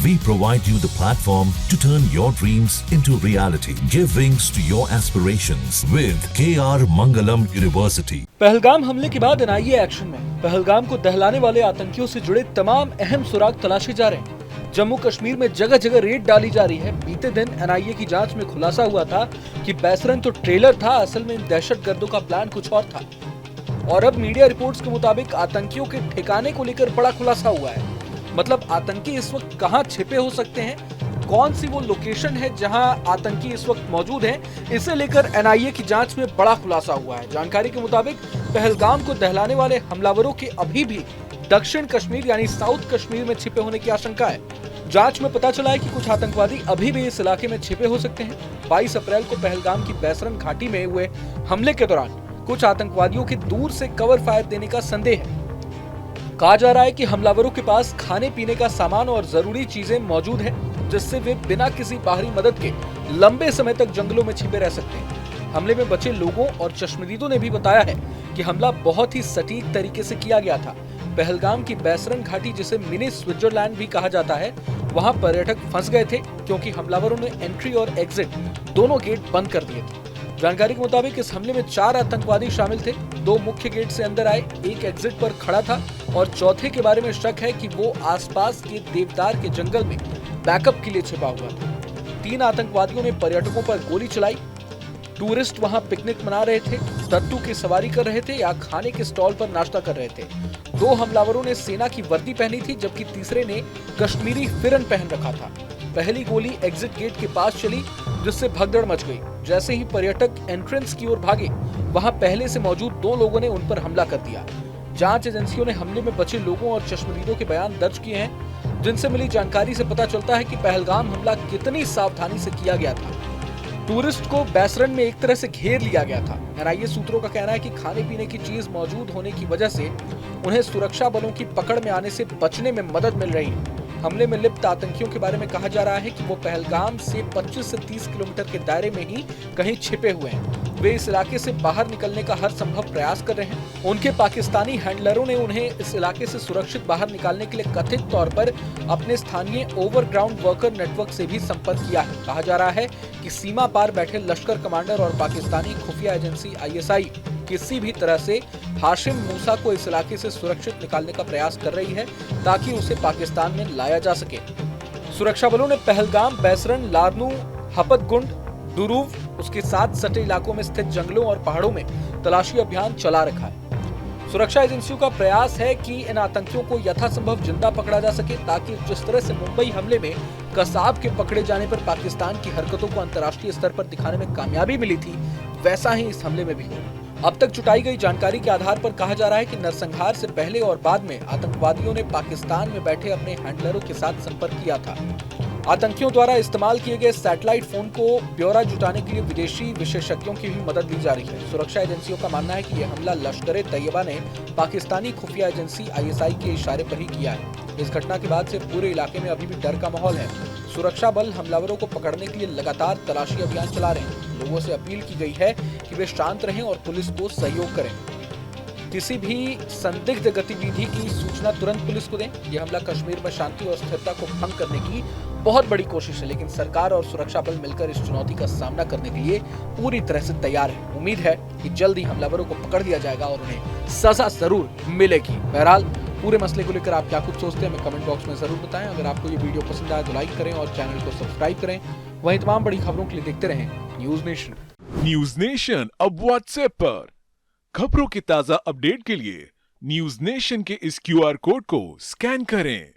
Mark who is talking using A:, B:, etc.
A: We provide you the platform to turn your dreams into reality. Give wings to your aspirations with KR Mangalam University.
B: Pahalgam हमले के बाद NIA action में। पहलगाम को दहलाने वाले आतंकियों से जुड़े तमाम अहम सुराग तलाशे जा रहे हैं। जम्मू कश्मीर में जगह जगह रेड डाली जा रही है। बीते दिन एनआईए की जांच में खुलासा हुआ था कि बैसरन तो ट्रेलर था, असल में इन दहशतगर्दों का प्लान कुछ और था। और अब मीडिया रिपोर्ट्स के मुताबिक आतंकियों के ठिकाने को लेकर बड़ा खुलासा हुआ है। मतलब आतंकी इस वक्त कहां छिपे हो सकते हैं, कौन सी वो लोकेशन है जहां आतंकी इस वक्त मौजूद हैं, इसे लेकर एनआईए की जांच में बड़ा खुलासा हुआ है। जानकारी के मुताबिक पहलगाम को दहलाने वाले हमलावरों के अभी भी दक्षिण कश्मीर यानी साउथ कश्मीर में छिपे होने की आशंका है। जांच में पता चला है कि कुछ आतंकवादी अभी भी इस इलाके में छिपे हो सकते हैं। 22 अप्रैल को पहलगाम की बैसरन घाटी में हुए हमले के दौरान कुछ आतंकवादियों के दूर से कवर फायर देने का संदेह है। कहा जा रहा है कि हमलावरों के पास खाने पीने का सामान और जरूरी चीजें मौजूद है, जिससे वे बिना किसी बाहरी मदद के लंबे समय तक जंगलों में छिपे रह सकते हैं। हमले में बचे लोगों और चश्मदीदों ने भी बताया है कि हमला बहुत ही सटीक तरीके से किया गया था। पहलगाम की बैसरन घाटी, जिसे मिनी स्विट्जरलैंड भी कहा जाता है, वहां पर्यटक फंस गए थे क्योंकि हमलावरों ने एंट्री और एग्जिट दोनों गेट बंद कर दिए थे। जानकारी के मुताबिक इस हमले में 4 आतंकवादी शामिल थे। 2 मुख्य गेट से अंदर आए, एक एग्जिट पर खड़ा था और चौथे के बारे में शक है कि वो आसपास के देवदार के जंगल में बैकअप के लिए छिपा हुआ था। 3 आतंकवादियों ने पर्यटकों पर गोली चलाई। टूरिस्ट वहां पिकनिक मना रहे थे, टट्टू की सवारी कर रहे थे या खाने के स्टॉल पर नाश्ता कर रहे थे। 2 हमलावरों ने सेना की वर्दी पहनी थी, जबकि तीसरे ने कश्मीरी फिरन पहन रखा था। पहली गोली एग्जिट गेट के पास चली, जिससे भगदड़ मच गई। जैसे ही पर्यटक एंट्रेंस की ओर भागे, वहां पहले से मौजूद 2 लोगों ने उन पर हमला कर दिया। जांच एजेंसियों ने हमले में बचे लोगों और चश्मदीदों के बयान दर्ज किए हैं, जिनसे मिली जानकारी से पता चलता है कि पहलगाम हमला कितनी सावधानी से किया गया था। टूरिस्ट को बैसरन में एक तरह से घेर लिया गया था। एनआईए सूत्रों का कहना है कि खाने पीने की चीज मौजूद होने की वजह से उन्हें सुरक्षा बलों की पकड़ में आने से बचने में मदद मिल रही है। हमले में लिप्त आतंकियों के बारे में कहा जा रहा है कि वो पहलगाम से 25 से 30 किलोमीटर के दायरे में ही कहीं छिपे हुए हैं। वे इस इलाके से बाहर निकलने का हर संभव प्रयास कर रहे हैं। उनके पाकिस्तानी हैंडलरों ने उन्हें इस इलाके से सुरक्षित बाहर निकालने के लिए कथित तौर पर अपने स्थानीय ओवरग्राउंड वर्कर नेटवर्क से भी संपर्क किया है। कहा जा रहा है कि सीमा पार बैठे लश्कर कमांडर और पाकिस्तानी खुफिया एजेंसी ISI किसी भी तरह से हाशिम मूसा को इस इलाके से सुरक्षित निकालने का प्रयास कर रही है, ताकि उसे पाकिस्तान में लाया जा सके। सुरक्षा बलों ने पहलगाम, बैसरन, लारनू, हपतगुंड, दुरूव, उसके साथ सटे इलाकों में स्थित जंगलों और पहाड़ों में तलाशी अभियान चला रखा है। सुरक्षा एजेंसियों का प्रयास है कि इन आतंकियों को यथासंभव जिंदा पकड़ा जा सके, ताकि जिस तरह से मुंबई हमले में कसाब के पकड़े जाने पर पाकिस्तान की हरकतों को अंतर्राष्ट्रीय स्तर पर दिखाने में कामयाबी मिली थी, वैसा ही इस हमले में भी हो। अब तक जुटाई गई जानकारी के आधार पर कहा जा रहा है कि नरसंहार से पहले और बाद में आतंकवादियों ने पाकिस्तान में बैठे अपने हैंडलरों के साथ संपर्क किया था। आतंकियों द्वारा इस्तेमाल किए गए सैटेलाइट फोन को ब्यौरा जुटाने के लिए विदेशी विशेषज्ञों की भी मदद ली जा रही है। सुरक्षा एजेंसियों का मानना है कि यह हमला लश्कर-ए-तैयबा ने पाकिस्तानी खुफिया एजेंसी ISI के इशारे पर ही किया है। इस घटना के बाद से पूरे इलाके में अभी भी डर का माहौल है। सुरक्षा बल हमलावरों को पकड़ने के लिए लगातार तलाशी अभियान चला रहे हैं। लोगों से अपील की गई है कि वे शांत रहें और पुलिस को सहयोग करें। किसी भी संदिग्ध गतिविधि की सूचना तुरंत पुलिस को दें। यह हमला कश्मीर में शांति और स्थिरता को भंग करने की बहुत बड़ी कोशिश है, लेकिन सरकार और सुरक्षा बल मिलकर इस चुनौती का सामना करने के लिए पूरी तरह से तैयार है। उम्मीद है कि जल्द ही हमलावरों को पकड़ लिया जाएगा और उन्हें सजा जरूर मिलेगी। बहरहाल पूरे मसले को लेकर आप क्या कुछ सोचते हैं, हमें कमेंट बॉक्स में जरूर बताएं। अगर आपको ये वीडियो पसंद आए तो लाइक करें और चैनल को सब्सक्राइब करें। वहीं तमाम बड़ी खबरों के लिए देखते रहें न्यूज नेशन।
C: न्यूज नेशन अब व्हाट्सएप पर खबरों की ताजा अपडेट के लिए न्यूज नेशन के इस QR कोड को स्कैन करें।